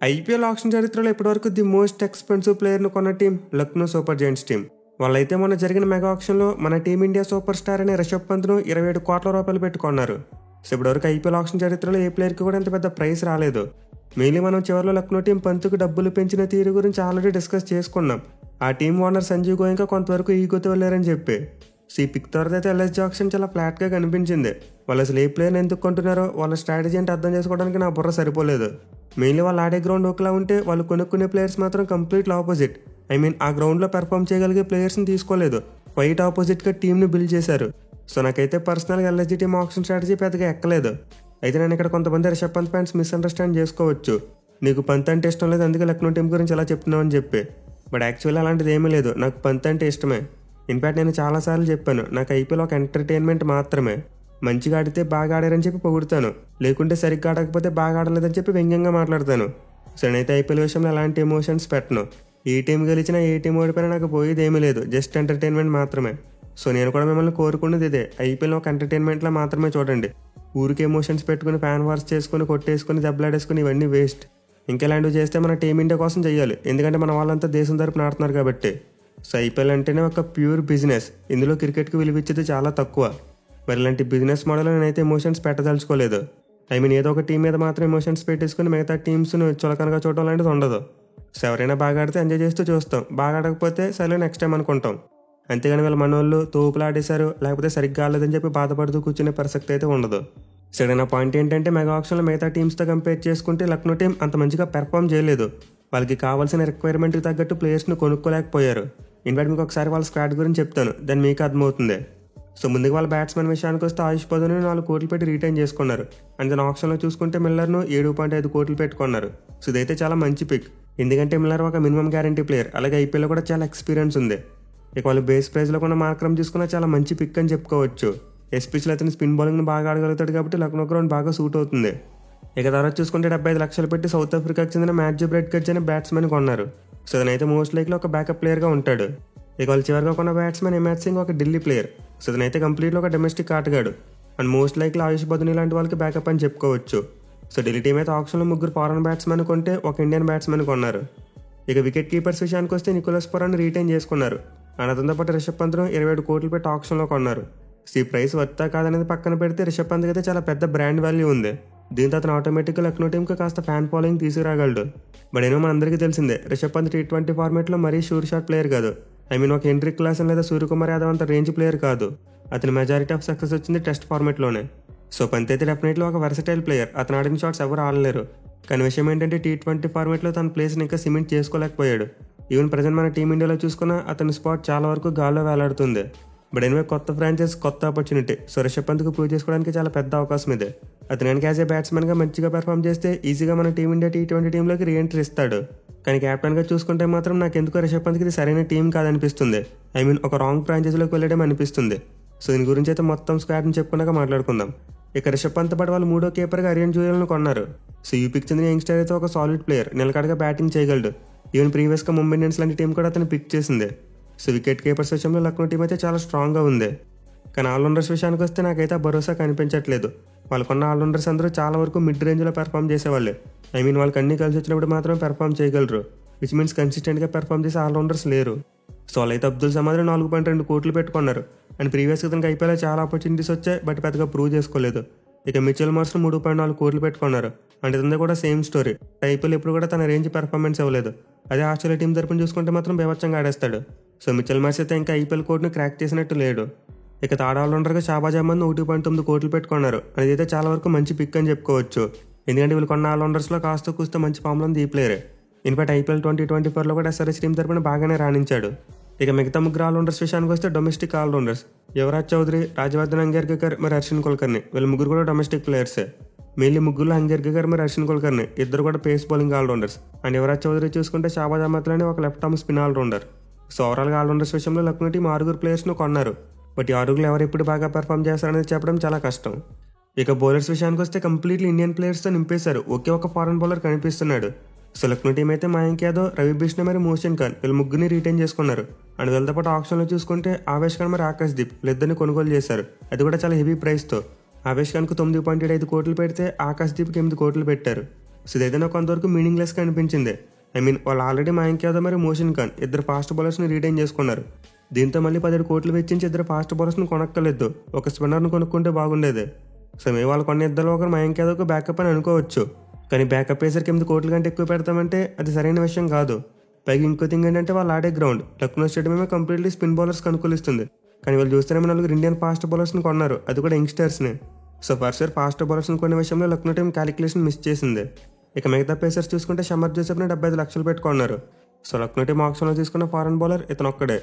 IPL auction చరిత్రలో ఇప్పటివరకు the most expensive ప్లేయర్ను కొన్న team Lucknow super Giants team. వాళ్ళైతే మొన్న జరిగిన మెగా ఆక్షన్లో మన టీమిండియా సూపర్ స్టార్ అనే రిషబ్ పంత్ను 27 కోట్ల రూపాయలు పెట్టుకున్నారు. సో ఇప్పటివరకు ఐపీఎల్ ఆక్షన్ చరిత్రలో ఏ ప్లేయర్కి కూడా ఇంత పెద్ద ప్రైస్ రాలేదు. మెయిన్లీ మనం చివరిలో లక్నో టీం పంత్కు డబ్బులు పెంచిన తీరు గురించి ఆల్రెడీ డిస్కస్ చేసుకున్నాం. ఆ టీం ఓనర్ సంజీవ్ గోయంకా కొంతవరకు ఈగోతో వెళ్ళారని చెప్పి. సో ఈ పిక్ తర్వాత అయితే ఎల్ఎస్జీ ఆక్షన్ చాలా ఫ్లాట్గా కనిపించింది. వాళ్ళు అసలు ఏ ప్లేయర్ని ఎందుకు కొంటున్నారో వాళ్ళ స్ట్రాటజీ అంటే అర్థం చేసుకోవడానికి నా బుర్ర సరిపోలేదు. మెయిన్లీ వాళ్ళు ఆడే గ్రౌండ్ ఒకలా ఉంటే వాళ్ళు కొనుక్కునే ప్లేయర్స్ మాత్రం కంప్లీట్లీ ఆపోజిట్. ఆ గ్రౌండ్లో పెర్ఫామ్ చేయగలిగే ప్లేయర్స్ని తీసుకోలేదు, వైట్ ఆపోజిట్గా టీంని బిల్డ్ చేశారు. సో నాకైతే పర్సనల్గా ఎల్ఎస్జీ టీం ఆక్షన్ స్ట్రాటజీ పెద్దగా ఎక్కలేదు. అయితే నేను ఇక్కడ కొంతమంది రిషబ్ పంత్ ఫ్యాన్స్ మిస్అండర్స్టాండ్ చేసుకోవచ్చు. నీకు పంత్ అంటే ఇష్టం లేదు అందుకే లక్నో టీం గురించి ఎలా చెప్తున్నావు అని చెప్పి. బట్ యాక్చువల్లీ అలాంటిది ఏమీ లేదు, నాకు పంత్ అంటే ఇష్టమే. ఇన్ఫ్యాక్ట్ నేను చాలాసార్లు చెప్పాను, నాకు ఐపీఎల్ ఒక ఎంటర్టైన్మెంట్ మాత్రమే. మంచిగా ఆడితే బాగా ఆడారని చెప్పి పొగుడుతాను, లేకుంటే సరిగ్గా ఆడకపోతే బాగా ఆడలేదని చెప్పి వ్యంగ్యంగా మాట్లాడతాను. సో నేనైతే ఐపీఎల్ విషయంలో ఎలాంటి ఎమోషన్స్ పెట్టను. ఏ టీం గెలిచినా ఏ టీం ఓడిపోయినా నాకు పోయేది ఏమీ లేదు, జస్ట్ ఎంటర్టైన్మెంట్ మాత్రమే. సో నేను కూడా మిమ్మల్ని కోరుకున్నది ఇదే, ఐపీఎల్ ఒక ఎంటర్టైన్మెంట్లా మాత్రమే చూడండి. ఊరికి ఎమోషన్స్ పెట్టుకుని ఫ్యాన్ వార్స్ చేసుకుని కొట్టేసుకుని దెబ్బలాడేసుకుని ఇవన్నీ వేస్ట్. ఇంకెలాంటివి చేస్తే మన టీమిండియా కోసం చేయాలి, ఎందుకంటే మన వాళ్ళంతా దేశం తరపున ఆడుతున్నారు కాబట్టి. సో ఐపీఎల్ అంటేనే ఒక ప్యూర్ బిజినెస్, ఇందులో క్రికెట్కి విలువిచ్చేది చాలా తక్కువ. మరి ఇలాంటి బిజినెస్ మోడల్ నేనైతే ఎమోషన్స్ పెట్టదలుచుకోలేదు. ఏదో ఒక టీం మీద మాత్రం ఎమోషన్స్ పెట్టేసుకుని మిగతా టీమ్స్ను చులకనగా చూడడం లాంటిది ఉండదు. సో ఎవరైనా బాగా ఆడితే ఎంజాయ్ చేస్తూ చూస్తాం, బాగా ఆడకపోతే సరే నెక్స్ట్ టైం అనుకుంటాం. అంతేగాని వీళ్ళ మనోళ్ళు తోపులు ఆడేశారు లేకపోతే సరిగ్గా ఆడలేదని చెప్పి బాధపడుతూ కూర్చునే ప్రసక్తి అయితే ఉండదు. సరైన పాయింట్ ఏంటంటే మెగా ఆక్షన్లో మిగతా టీమ్స్తో కంపేర్ చేసుకుంటే లక్నో టీం అంత మంచిగా పెర్ఫామ్ చేయలేదు. వాళ్ళకి కావాల్సిన రిక్వైర్మెంట్కి తగ్గట్టు ప్లేయర్స్ను కొనుక్కోలేకపోయారు. ఇన్ఫాక్ట్ మీకు ఒకసారి వాళ్ళ స్క్వాడ్ గురించి చెప్తాను, దాన్ని మీకు అర్థమవుతుంది. సో ముందుగా వాళ్ళ బ్యాట్స్మెన్ విషయానికి వస్తే ఆయుష్ పదవిని 4 కోట్లు పెట్టి రిటైన్ చేసుకున్నారు. అండ్ దాని ఆప్షన్లో చూసుకుంటే మిల్లర్ను 7.5 కోట్లు పెట్టుకున్నారు. సో ఇదైతే చాలా మంచి పిక్, ఎందుకంటే మిల్లర్ ఒక మినిమం గ్యారంటీ ప్లేయర్, అలాగే ఐపీఎల్లో కూడా చాలా ఎక్స్పీరియన్స్ ఉంది. ఇక వాళ్ళు బేస్ ప్రైస్లో కూడా మార్క్రమ్ తీసుకున్న చాలా మంచి పిక్ అని చెప్పుకోవచ్చు. ఎస్పెషల్లీ అతను స్పిన్ బౌలింగ్ని బాగా ఆడగలుగుతాడు కాబట్టి లక్నో గ్రౌండ్ బాగా సూట్ అవుతుంది. ఇక తర్వాత చూసుకుంటే 75 లక్షలు పెట్టి సౌత్ ఆఫ్రికాకి చెందిన మ్యాథ్యూ బ్రెడ్గెట్స్ అనే బ్యాట్స్మెన్ కొన్నారు. సో అతనైతే మోస్ట్ లైక్లీ ఒక బ్యాకప్ ప్లేయర్గా ఉంటాడు. ఇక వాళ్ళు చివరిగా కొన్న బ్యాట్స్మెన్ హిమాయత్ సింగ్ ఒక ఢిల్లీ ప్లేయర్. సో అతనైతే కంప్లీట్గా ఒక డొమెస్టిక్ ఆటగాడు అండ్ మోస్ట్ లైక్లీ ఆయుష్ బదుని లాంటి వాళ్ళకి బ్యాకప్ అని చెప్పుకోవచ్చు. సో ఢిల్లీ టీం అయితే ఆప్షన్లో 3 ఫారెన్ బ్యాట్స్మెన్ కొంటే ఒక ఇండియన్ బ్యాట్స్మెన్ కొన్నారు. ఇక వికెట్ కీపర్స్ విషయానికి వస్తే నికోలస్ పురాన్ని రిటైన్ చేసుకున్నారు. అండ్ అతనితో పాటు రిషబ్ పంత్ను 27 కోట్లు పెట్టి ఆప్షన్లో కొన్నారు. సో ఈ ప్రైస్ వర్తా కాదనేది పక్కన పెడితే రిషబ్ పంత్కి అయితే చాలా పెద్ద బ్రాండ్ వాల్యూ ఉంది. దీంతో అతను ఆటోమేటిక్గా లక్నో టీంకి కాస్త ఫ్యాన్ ఫాలోయింగ్ తీసుకురాగలడు. బట్ మనందరికీ తెలిసిందే రిషబ్ పంత్ T20 ఫార్మేట్లో మరీ షూర్ షాట్ ప్లేయర్ కాదు. ఒక హెన్రిక్ క్లాసన్ లేదా సూర్యకుమార్ యాదవ్ అంత రేంజ్ ప్లేయర్ కాదు. అతని మెజారిటీ ఆఫ్ సక్సెస్ వచ్చింది టెస్ట్ ఫార్మేట్లోనే. సో పంత్ అయితే డెఫినెట్లీ ఒక వెర్సటైల్ ప్లేయర్, అతను ఆడిన షాట్స్ ఎవరు ఆడలేరు. కానీ విషయం ఏంటంటే T20 ఫార్మేట్లో తన ప్లేస్ని ఇంకా సిమెంట్ చేసుకోలేకపోయాడు. ఈవెన్ ప్రజెంట్ మన టీమిండియాలో చూసుకున్న అతని స్పాట్ చాలా వరకు గాల్లో వేలాడుతుంది. బట్ కొత్త ఫ్రాంచైజ్, కొత్త ఆపర్చునిటీ. సో రిషబ్ పంత్కు ప్రూవ్ చేసుకోవడానికి చాలా పెద్ద అవకాశం ఇది. అతను కనుక యాజ్ ఏ బ్యాట్స్మెన్గా మంచిగా పెర్ఫామ్ చేస్తే ఈజీగా మన టీమిండియా T20 టీంలోకి రీఎంట్రీ ఇస్తాడు. కానీ క్యాప్టెన్గా చూసుకుంటే మాత్రం నాకు ఎందుకో రిషబ్ పంత్కి ఇది సరైన టీం కాదనిపిస్తుంది. ఒక రాంగ్ ఫ్రాంచైజీలోకి వెళ్ళడం అనిపిస్తుంది. సో దీని గురించి అయితే మొత్తం స్క్వాడ్ని చెప్పుకున్నాక మాట్లాడుకుందాం. ఇక రిషబ్ పంత్ పాటు వాళ్ళు 3వ కీపర్గా అరియన్ జూయల్ను కొన్నారు. సో యూపీకి చెందిన యంగ్స్టర్ అయితే ఒక సాలిడ్ ప్లేయర్, నిలకడగా బ్యాటింగ్ చేయగలడు. ఈవెన్ ప్రీవియస్గా ముంబై ఇండియన్స్ లాంటి టీం కూడా అతను పిక్ చేసింది. సో వికెట్ కీపర్స్ విషయంలో లక్నో టీం అయితే చాలా స్ట్రాంగ్గా ఉంది. కానీ ఆల్రౌండర్స్ విషయానికి వస్తే నాకైతే భరోసా కనిపించట్లేదు. వాళ్ళు కొన్న ఆల్రౌండర్స్ అందరూ చాలా వరకు మిడ్ రేంజ్లో పెర్ఫామ్ చేసేవాళ్ళే. వాళ్ళకి అన్ని కలిసి వచ్చినప్పుడు మాత్రమే పెర్ఫామ్ చేయగలరు, విచ్ మీన్స్ కన్సిస్టెంట్గా పెర్ఫామ్ చేసే ఆల్రౌండర్స్ లేరు. సో వాళ్ళైతే అబ్దుల్ సమాద్ 4.2 కోట్లు పెట్టుకున్నారు. అండ్ ప్రీవియస్గా తనకి ఐపీఎల్లో చాలా ఆపర్చునిటీస్ వచ్చాయి, బట్ పెద్దగా ప్రూవ్ చేసుకోలేదు. ఇక మిచెల్ మార్ష్ను 3.4 కోట్లు పెట్టుకున్నారు. అంటే ఇదంతా కూడా సేమ్ స్టోరీ. ఐపీఎల్ ఎప్పుడు కూడా తన రేంజ్ పెర్ఫార్మెన్స్ ఇవ్వలేదు. అదే ఆస్ట్రేలియా టీం తరపున చూసుకుంటే మాత్రం బేవచ్చంగా ఆడేస్తాడు. సో మిచెల్ మార్ష్ అయితే ఇంకా ఐపీఎల్ కోడ్ను క్రాక్ చేసినట్టు లేడు. ఇక థర్డ్ ఆల్రౌండర్గా షాబాజ్ అహ్మద్ను 1.9 కోట్లు పెట్టుకున్నారు. అదైతే చాలా వరకు మంచి పిక్ అని చెప్పుకోవచ్చు. ఎందుకంటే వీళ్ళు కొన్న ఆల్రౌండర్స్లో కాస్త కూస్త మంచి ఫామ్లో ఉంది ఈ ప్లేయర్. ఇన్ఫాక్ట్ ఐపీఎల్ 2024లో కూడా ఎస్ఆర్హెచ్ టీం తరపున బాగానే రాణించాడు. ఇక మిగతా 3 ఆల్రౌండర్స్ విషయానికి వస్తే డొమెస్టిక్ ఆల్రౌండర్స్ యువరాజ్ చౌదరి, రాజవర్ధన్ అంగేర్కర్ మరి హర్షిన్ కుల్కర్ని. వీళ్ళు 3 కూడా డొమెస్టిక్ ప్లేయర్సే. మెయిన్లీ 3లో అంగేర్కర్ మరి హర్షిన్ కుల్కర్ని ఇద్దరు కూడా pace bowling allrounders. And Yuvraj Chaudhary చూసుకుంటే షాబాజ్ అహ్మద్లోనే ఒక left arm spin allrounder. So ఓవరాల్గా ఆల్రౌండర్స్ విషయంలో లక్నో టీం 6 ప్లేయర్స్ను కొన్నారు. బట్ ఈ 6 ఎవరు ఎప్పుడు బాగా పెర్ఫామ్ చేస్తారనేది చెప్పడం చాలా కష్టం. ఇక బౌలర్స్ విషయానికి వస్తే కంప్లీట్లీ ఇండియన్ ప్లేయర్స్తో నింపేశారు, ఒకే ఒక ఫారెన్ బౌలర్ కనిపిస్తున్నాడు. సో లక్నో టీం అయితే మయాంక్ యాదవ్, రవి బిష్ణోయ్ మరి మోషన్ ఖాన్ వీళ్ళు 3ని రిటైన్ చేసుకున్నారు. అండ్ వీళ్ళతో పాటు ఆప్షన్లో చూసుకుంటే ఆవేష్ ఖాన్ మరి ఆకాశ్ దీప్ వీళ్ళిద్దరిని కొనుగోలు చేశారు. అది కూడా చాలా హెవీ ప్రైస్తో. ఆవేష్ ఖాన్కు 9.75 కోట్లు పెడితే ఆకాశ్ దీప్కి 8 కోట్లు పెట్టారు. సో ఇదైతే నాకు కొంతవరకు మీనింగ్లెస్గా అనిపించింది. వాళ్ళు ఆల్రెడీ మయాంక్ యాదవ్ మరి మోషన్ ఖాన్ ఇద్దరు ఫాస్ట్ బౌలర్స్ని రీటైన్ చేసుకున్నారు. దీంతో మళ్ళీ 17 కోట్లు వెచ్చించి ఇద్దరు ఫాస్ట్ బౌలర్స్ని కొనక్కర్లేదు, ఒక స్పిన్నర్ని కొనుక్కుంటే బాగుండేది. సో వాళ్ళు కొన్న ఇద్దరు ఒకరు మయాంక్ యాదవ్కి బ్యాకప్ అని అనుకోవచ్చు, కానీ బ్యాకప్ వేసరికి 8 కోట్ల కంటే ఎక్కువ పెడతామంటే అది సరైన విషయం కాదు. పైగా ఇంకో థింగ్ ఏంటంటే వాళ్ళు ఆడే గ్రౌండ్ లక్నో స్టేడియమే కంప్లీట్లీ స్పిన్ బౌలర్స్కి అనుకూలిస్తుంది. కానీ వాళ్ళు చూస్తేనే 4 ఇండియన్ ఫాస్ట్ బౌలర్స్ని కొన్నారు, అది కూడా యంగ్స్టర్స్ని. సో ఫస్ట్ ఫాస్ట్ బౌలర్స్ని కొనే విషయంలో లక్నో టీం క్యాలిక్యులేషన్ మిస్ చేసింది. ఇక మిగతా పేసర్స్ చూసుకుంటే షమర్ జోసెఫ్ని 75 లక్షలు పెట్టుకున్నారు. సో లక్నో టీం ఆప్షన్లో తీసుకున్న ఫారెన్ బౌలర్ ఇతను ఒక్కడే.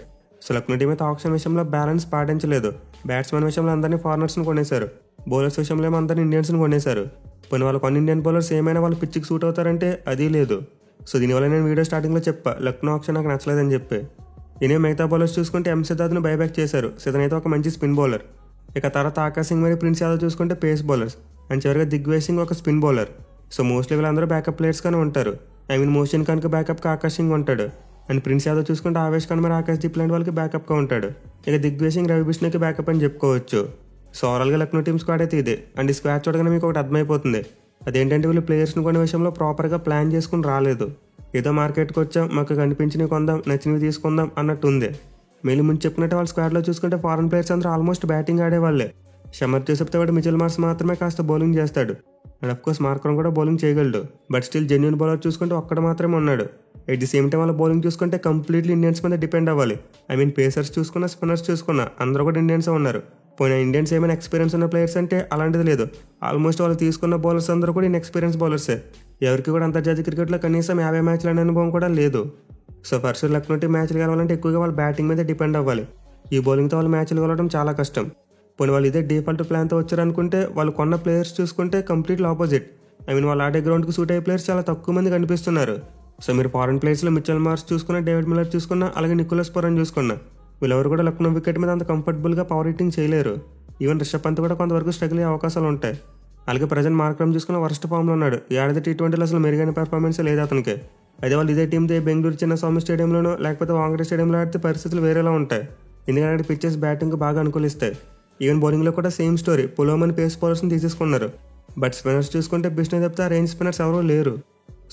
సో లక్నో టీం అయితే ఆప్షన్ విషయంలో బ్యాలెన్స్ పాటించలేదు. బ్యాట్స్మెన్ విషయంలో అందరినీ ఫారినర్స్ని కొనేశారు, బౌలర్స్ విషయంలో ఏమో అందరినీ ఇండియన్స్ని కొనేశారు. కొన్ని వాళ్ళు కొన్ని ఇండియన్ బౌలర్స్ ఏమైనా వాళ్ళు పిచ్చికి సూట్ అవుతారంటే అది లేదు. సో దీనివల్ల నేను వీడియో స్టార్టింగ్లో చెప్పా లక్నో ఆప్షన్ నాకు నచ్చలేదని చెప్పి. ఈయన మిగతా బౌలర్స్ చూసుకుంటే సిద్ధార్థ్ను బైబ్యాక్ చేశారు. ఇతనైతే ఒక మంచి స్పిన్ బౌలర్. ఇక తర్వాత ఆకాశ్ సింగ్ మరియు ప్రిన్స్ యాదవ్ చూసుకుంటే పేస్ బౌలర్స్, అండ్ చివరిగా దిగ్విజయ్ సింగ్ ఒక స్పిన్ బౌలర్. సో మోస్ట్లీ వీళ్ళందరూ బ్యాకప్ ప్లేయర్స్గానే ఉంటారు. మోషన్ ఖాన్కి బ్యాకప్గా ఆకాశ్ సింగ్ ఉంటాడు, అండ్ ప్రిన్స్ యాదవ్ చూసుకుంటే ఆవేష్ ఖాన్ మరి ఆకాశ్ దీప్ లాంటి వాళ్ళకి బ్యాకప్గా ఉంటాడు. ఇక దిగ్విజయ్ సింగ్ రవి బిష్ణుకి బ్యాకప్ అని చెప్పుకోవచ్చు. సో ఓవరాల్గా లక్నో టీమ్ స్క్వాడ్ అయితే ఇదే. అండ్ ఈ స్క్వాడ్ చూడగానే మీకు ఒకటి అర్థమైపోతుంది, అదేంటంటే వీళ్ళు ప్లేయర్స్ని కొనే విషయంలో ప్రాపర్గా ప్లాన్ చేసుకుని రాలేదు. ఏదో మార్కెట్కి వచ్చాం, మాకు కనిపించినవి కొందాం, నచ్చినవి తీసుకుందాం అన్నట్టు ఉంది. మేలు ముందు చెప్పినట్టు వాళ్ళ స్క్వాడ్లో చూసుకుంటే ఫారెన్ ప్లేయర్స్ అందరూ ఆల్మోస్ట్ బ్యాటింగ్ ఆడేవాళ్ళే. షమర్ జోసెఫ్తో వాడు మిచెల్ మార్ష్ మాత్రమే కాస్త బౌలింగ్ చేస్తాడు, అండ్ అఫ్కోర్స్ మార్కరం కూడా బౌలింగ్ చేయగలడు. బట్ స్టిల్ జెన్యూన్ బౌలర్ చూసుకుంటే ఒక్కడ మాత్రమే ఉన్నాడు. ఎట్ ది సేమ్ టైం వాళ్ళ బౌలింగ్ చూసుకుంటే కంప్లీట్లీ ఇండియన్స్ మీద డిపెండ్ అవ్వాలి. పేసర్స్ చూసుకున్నా స్పిన్నర్స్ చూసుకున్నా అందరూ కూడా ఇండియన్సే ఉన్నారు. పోయిన ఇండియన్స్ ఏమైనా ఎక్స్పీరియన్స్ ఉన్న ప్లేయర్స్ అంటే అలాంటిది లేదు. ఆల్మోస్ట్ వాళ్ళు తీసుకున్న బౌలర్స్ అందరూ కూడా ఇన్ఎక్స్పీరియన్స్ బౌలర్సే. ఎవరికి కూడా అంతర్జాతీయ క్రికెట్లో కనీసం 50 మ్యాచ్లు అనే అనుభవం కూడా లేదు. సో ఫస్ట్ లక్నో టీం మ్యాచ్లు గెలవాలంటే ఎక్కువగా వాళ్ళు బ్యాటింగ్ మీద డిపెండ్ అవ్వాలి. ఈ బౌలింగ్తో వాళ్ళు మ్యాచ్లు గెలవడం చాలా కష్టం. పోనీ వాళ్ళు ఇదే డిఫాల్ట్ ప్లాన్తో వచ్చారనుకుంటే వాళ్ళు కొన్న ప్లేయర్స్ చూసుకుంటే కంప్లీట్లీ ఆపోజిట్. వాళ్ళు ఆడే గ్రౌండ్కి సూట్ అయ్యే ప్లేయర్స్ చాలా తక్కువ మంది కనిపిస్తున్నారు. సో మీరు ఫారెన్ ప్లేయర్స్లో మిచెల్ మార్ష్ చూసుకున్నా, డేవిడ్ మిల్లర్ చూసుకున్నా, అలాగే నికోలస్ పురాన్ చూసుకున్నా, వీళ్ళెవరు కూడా లక్నో వికెట్ మీద అంత కంఫర్టబుల్గా పవర్ హిట్టింగ్ చేయలేరు. ఈవెన్ రిషబ్ పంత్ కూడా కొంతవరకు స్ట్రగుల్ అయ్యే అవకాశాలు ఉంటాయి. అలాగే ప్రజెంట్ మార్క్రమ్ చూసుకున్న వర్స్ట్ ఫామ్లో ఉన్నాడు. ఈ ఆడితే T20లో అసలు మెరుగైన పెర్ఫార్మెన్స్ లేదు అతనికి. అదే వాళ్ళు ఇదే టీంతో బెంగళూరు చిన్నస్వామి స్టేడియంలోనో లేకపోతే వాంకడే స్టేడియంలో ఆడితే పరిస్థితులు వేరేలా ఉంటాయి. ఎందుకంటే పిచ్చెస్ బ్యాటింగ్కి బాగా అనుకూలిస్తాయి. ఈవెన్ బౌలింగ్లో కూడా సేమ్ స్టోరీ, పొలోమని పేస్ బౌలర్స్ని తీసేసుకున్నారు. బట్ స్పిన్నర్స్ చూసుకుంటే బిష్ణు తప్పితే ఆ రేంజ్ స్పిన్నర్స్ ఎవరూ లేరు.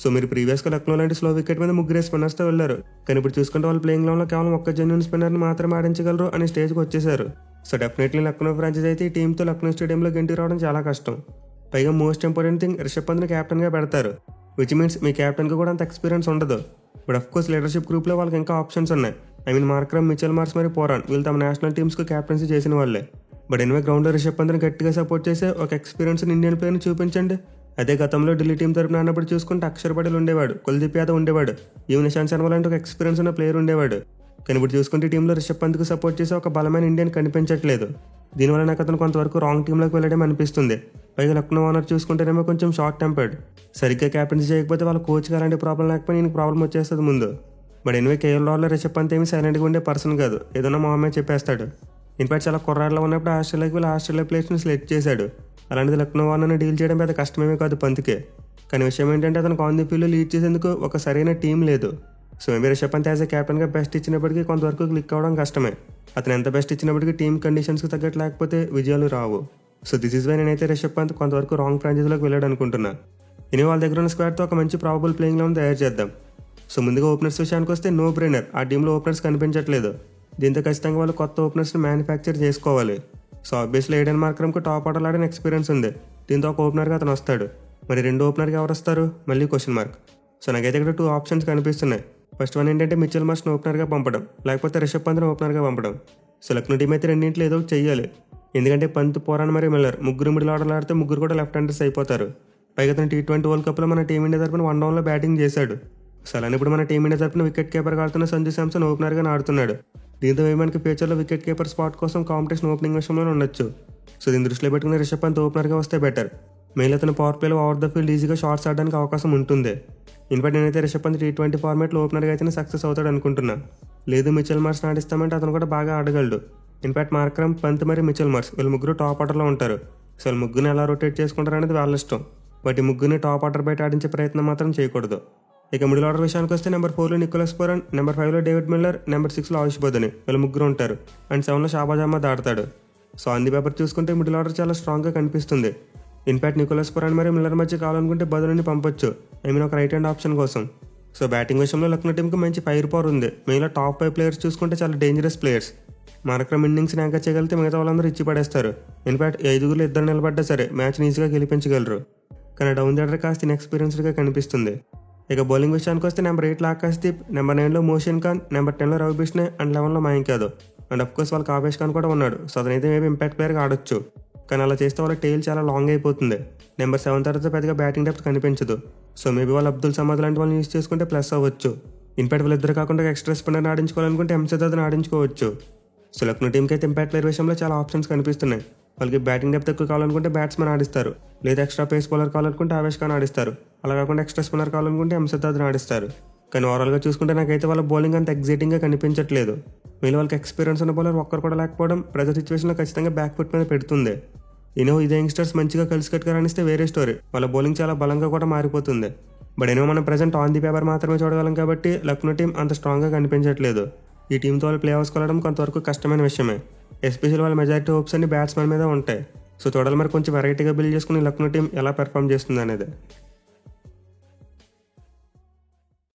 సో మీరు ప్రీవియస్గా లక్నో లాంటి స్లో వికెట్ మీద 3 స్పిన్నర్స్తో వెళ్ళారు, కానీ ఇప్పుడు చూసుకుంటే వాళ్ళు ప్లేయింగ్ గ్రౌండ్లో కేవలం ఒక్క జెన్యూన్ స్పిన్నర్ని మాత్రమే ఆడించగలరు అనే స్టేజ్కి వచ్చేసారు. సో డెఫినెట్లీ లక్నో ఫ్రాంచైజ్ అయితే ఈ టీంతో లక్నో స్టేడియంలో గెంటి రావడం చాలా కష్టం. పైగా మోస్ట్ ఇంపార్టెంట్ థింగ్, రిషబ్ పంత్ని క్యాప్టెన్గా పెడతారు, విచ్ మీన్స్ మీ క్యాప్టెన్కి కూడా అంత ఎక్స్పీరియన్స్ ఉండదు. బట్ అఫ్కోర్స్ లీడర్షిప్ గ్రూప్లో వాళ్ళకి ఇంకా ఆప్షన్స్ ఉన్నాయి. మార్క్రమ్, మిచెల్ మార్ష్ మరియు పురాన్ వీళ్ళు తమ నేషనల్ టీమ్స్కి క్యాప్టెన్సీ చేసిన వాళ్ళే. బట్ గ్రౌండ్లో రిషబ్ పంత్ని గట్టిగా సపోర్ట్ చేసే ఒక ఎక్స్పీరియన్స్ ఇండియన్ ప్లేయర్ని చూపించండి. అదే గతంలో ఢిల్లీ టీం తరపున ఆడినప్పుడు చూసుకుంటే అక్షర్ పటేల్ ఉండేవాడు, కుల్దీప్ యాదవ్ ఉండేవాడు, ఈవెన్ ఇషాంత్ శర్మ లాంటి ఒక ఎక్స్పీరియన్స్ ఉన్న ప్లేయర్ ఉండేవాడు. కానీ ఇప్పుడు చూసుకుంటే టీంలో రిషబ్ పంత్కి సపోర్ట్ చేసే ఒక బలమైన ఇండియన్ కనిపించట్లేదు. దీనివల్ల నాకు అతను కొంతవరకు రాంగ్ టీంలోకి వెళ్ళడం అనిపిస్తుంది. పైగా లక్నో ఓనర్ చూసుకుంటేనేమో కొంచెం షార్ట్ టెంపర్డ్. సరిగ్గా క్యాప్టెన్సీ చేయకపోతే వాళ్ళ కోచ్కి అలాంటి ప్రాబ్లం లేకపోతే ఈయనకి ప్రాబ్లం వచ్చేస్తుంది ముందు. బట్ కేఎల్ రాహుల్ రిషబ్ పంత్ ఏమి సైలెంట్గా ఉండే పర్సన్ కాదు, ఏదైనా మొహమ్మే చెప్పేస్తాడు. ఇన్ఫాక్ట్ చాలా కుర్రాడ్లో ఉన్నప్పుడు ఆస్ట్రేలియాకి వెళ్ళి ఆస్ట్రేలియా ప్లేయర్స్ని సెలెక్ట్ చేశాడు. అలాంటిది లక్నో ఓనర్ని డీల్ చేయడం పెద్ద కష్టమేమీ కాదు పంత్కే. కానీ విషయం ఏంటంటే అతను ఆన్ ది ఫీల్డ్లో లీడ్ చేసేందుకు ఒక సరైన టీం లేదు. So Rishabh Pant as a క్యాప్టెన్గా బెస్ట్ ఇచ్చినప్పటికీ కొంతవరకు క్లిక్ అవ్వడం కష్టమే. అతను ఎంత బెస్ట్ ఇచ్చినప్పటికీ టీం కండిషన్స్కి తగ్గట్టు లేకపోతే విజయాలు రావు. సో దిస్ ఈజ్ వై నేనైతే రిషబ్ పంత్ కొంతవరకు రాంగ్ ఫ్రాంచైజీలోకి వెళ్ళాడు అనుకుంటున్నా. వాళ్ళ దగ్గర ఉన్న స్క్వాడ్తో ఒక మంచి ప్రాబబుల్ ప్లేయింగ్ లెవెన్ తయారు చేద్దాం. సో ముందుగా ఓపెనర్స్ విషయానికి వస్తే నో బ్రెయినర్, ఆ టీంలో ఓపెనర్స్ కనిపించట్లేదు. దీంతో ఖచ్చితంగా వాళ్ళు కొత్త ఓపెనర్స్ని మ్యానుఫ్యాక్చర్ చేసుకోవాలి. సో ఆబ్వియస్లీ ఏడెన్ మార్క్రమ్కి టాప్ ఆర్డర్ ఆడిన ఎక్స్పీరియన్స్ ఉంది. దీంతో ఒక ఓపెనర్గా అతను వస్తాడు. మరి రెండో ఓపెనర్గా ఎవరు వస్తారు మళ్ళీ క్వశ్చన్ మార్క్. సో నాకైతే ఇక్కడ 2 ఆప్షన్స్ కనిపిస్తున్నాయి. ఫస్ట్ వన్ ఏంటంటే మిచెల్ మార్ష్ని ఓపెనర్గా పంపడం, లేకపోతే రిషబ్ పంత్ని ఓపెనర్గా పంపడం. సో లక్నో టీం అయితే రెండింటిలో ఏదో చెయ్యాలి. ఎందుకంటే పంత్, పురాన్ మరియు మిల్లర్ ముగ్గురు మిడిల్ ఆర్డర్లు ఆడితే ముగ్గురు కూడా లెఫ్ట్ హ్యాండర్స్ అయిపోతారు. పైగా అతను T20 వరల్డ్ కప్లో మన టీమిండియా తరపున 1 డౌన్లో బ్యాటింగ్ చేశాడు. సో అలానే ఇప్పుడు మన టీమిండియా తరపున వికెట్ కీపర్గా ఆడుతున్న సంజు శాంసన్ ఓపెనర్గా ఆడుతున్నాడు. దీంతో మనకి ఫ్యూచర్లో వికెట్ కీపర్ స్పాట్ కోసం కాంపిటీషన్ ఓపెనింగ్ విషయంలో ఉండొచ్చు. సో దీన్ని దృష్టిలో పెట్టుకుని రిషబ్ పంత్ ఓపెనర్గా వస్తే బెటర్. మెయిన్ అతను పవర్ ప్లేలో ఓవర్ ద ఫీల్డ్ ఈజీగా షాట్స్ ఆడడానికి అవకాశం ఉంటుంది. ఇన్ఫాక్ట్ నేనైతే రిషబ్ పంత్ T20 ఫార్మాట్లో ఓపెనర్గా అయితేనే సక్సెస్ అవుతాడు అనుకుంటున్నా. లేదు మిచెల్ మార్ష్ ఆడిస్తామంటే అతను కూడా బాగా ఆడగలడు. ఇన్ఫాక్ట్ మార్క్రమ్, పంత్ మరియు మిచెల్ మార్ష్ వీళ్ళు ముగ్గురు టాప్ ఆర్డర్లో ఉంటారు. సో వీళ్ళు ముగ్గురిని ఎలా రొటేట్ చేసుకుంటారు అనేది వాళ్ళ ఇష్టం. బట్ ఈ ముగ్గురిని టాప్ ఆర్డర్ బయట ఆడించే ప్రయత్నం మాత్రం చేయకూడదు. ఇక మిడిల్ ఆర్డర్ విషయానికి వస్తే నెంబర్ 4లో నికోలస్ పురాన్, నెంబర్ 5లో డేవిడ్ మిల్లర్, నెంబర్ 6లో ఆయుష్ బోధని వీళ్ళు ముగ్గురు ఉంటారు. అండ్ 7లో షాబాజ్ అహ్మద్ ఆడతాడు. సో ఆన్ ది పేపర్ చూసుకుంటే మిడిల్ ఆర్డర్ చాలా స్ట్రాంగ్గా కనిపిస్తుంది. ఇన్ఫాక్ట్ నికోలస్ పురాన్ మరియు మిల్లర్ మధ్య కావాలనుకుంటే బదులుని పంపొచ్చు, ఒక రైట్ హ్యాండ్ ఆప్షన్ కోసం. సో బ్యాటింగ్ విషయంలో లక్నో టీంకి మంచి ఫైర్ పవర్ ఉంది. మిగిలిన టాప్ 5 ప్లేయర్స్ చూసుకుంటే చాలా డేంజరస్ ప్లేయర్స్. మార్క్రమ్ ఇన్నింగ్స్ని యాంకర్ చేయగలిగితే మిగతా వాళ్ళందరూ ఇచ్చి పడేస్తారు. ఇన్ఫాక్ట్ 5గురు ఇద్దరు నిలబడ్డా సరే మ్యాచ్ని ఈజీగా గెలిపించగలరు. కానీ డౌన్ ఆర్డర్ కాస్త ఇన్ఎక్స్పీరియన్స్డ్గా కనిపిస్తుంది. ఇక బౌలింగ్ విషయానికి వస్తే నెంబర్ 8లో ఆకాశ్దీప్, నెంబర్ 9లో మోషన్ ఖాన్, నెంబర్ 10లో రవి బిష్నే అండ్ 11లో మయాంక్ యాదవ్. అండ్ అఫ్కోర్స్ వాళ్ళకి ఆవేష్ ఖాన్ కూడా ఉన్నాడు. సో అతనైతే మేబీ ఇంపాక్ట్ ప్లేయర్గా ఆడొచ్చు. కానీ అలా చేస్తే వాళ్ళ టైల్ చాలా లాంగ్ అయిపోతుంది. నెంబర్ 7 తర్వాత పెద్దగా బ్యాటింగ్ డెప్త్ కనిపించదు. సో మేబీ వాళ్ళు అబ్దుల్ సమాద్ లాంటి వాళ్ళని యూజ్ చేసుకుంటే ప్లస్ అవ్వచ్చు. ఇన్ఫాక్ట్ వీళ్ళిద్దరు కాకుండా ఎక్స్ట్రా స్పిన్నర్ని ఆడించుకోవాలనుకుంటే ఎంసెదాద్ని ఆడించుకోవచ్చు. సో లక్నో టీంకి అయితే ఇంపాక్ట్ ప్లేయర్ విషయంలో చాలా ఆప్షన్స్ కనిపిస్తున్నాయి. వాళ్ళకి బ్యాటింగ్ డెప్త్ ఎక్కువ కావాలనుకుంటే బ్యాట్స్మెన్ ఆడిస్తారు, లేదా ఎక్స్ట్రా పేస్ బౌలర్ కావాలనుకుంటే ఆవేష్ ఖాన్ ఆడిస్తారు. అలా కాకుండా ఎక్స్ట్రా స్పిన్నర్ కావాలనుకుంటే ఎంసెదాద్ని ఆడిస్తారు. కానీ ఓవరాల్గా చూసుకుంటే నాకైతే వాళ్ళ బౌలింగ్ అంత ఎగ్జైటింగ్గా కనిపించట్లేదు. వీళ్ళు వాళ్ళకి ఎక్స్పీరియన్స్ ఉన్న బౌలర్ ఒక్కరు కూడా లేకపోవడం ప్రెజర్ సిచ్యువేషన్లో ఖచ్చితంగా బ్యాక్ ఫుట్ మీద పెడుతుంది. ఇదే యంగ్స్టర్స్ మంచిగా కలిసి కట్టుగా రాణిస్తే వేరే స్టోరీ, వాళ్ళ బౌలింగ్ చాలా బలంగా కూడా మారిపోతుంది. బట్ మనం ప్రజెంట్ ఆన్ ది పేపర్ మాత్రమే చూడగలం కాబట్టి లక్నో టీం అంత స్ట్రాంగ్గా కనిపించట్లేదు. ఈ టీంతో వాళ్ళు ప్లే ఆఫ్స్కి వెళ్ళడం కొంతవరకు కష్టమైన విషయమే. ఎస్పెషల్ వాళ్ళ మెజారిటీ హోప్స్ అన్ని బ్యాట్స్మెన్ మీద ఉంటాయి. సో చూడాలి మరి కొంచెం వెరైటీగా బిల్డ్ చేసుకుని లక్నో టీం ఎలా పెర్ఫామ్ చేస్తుంది అనేది.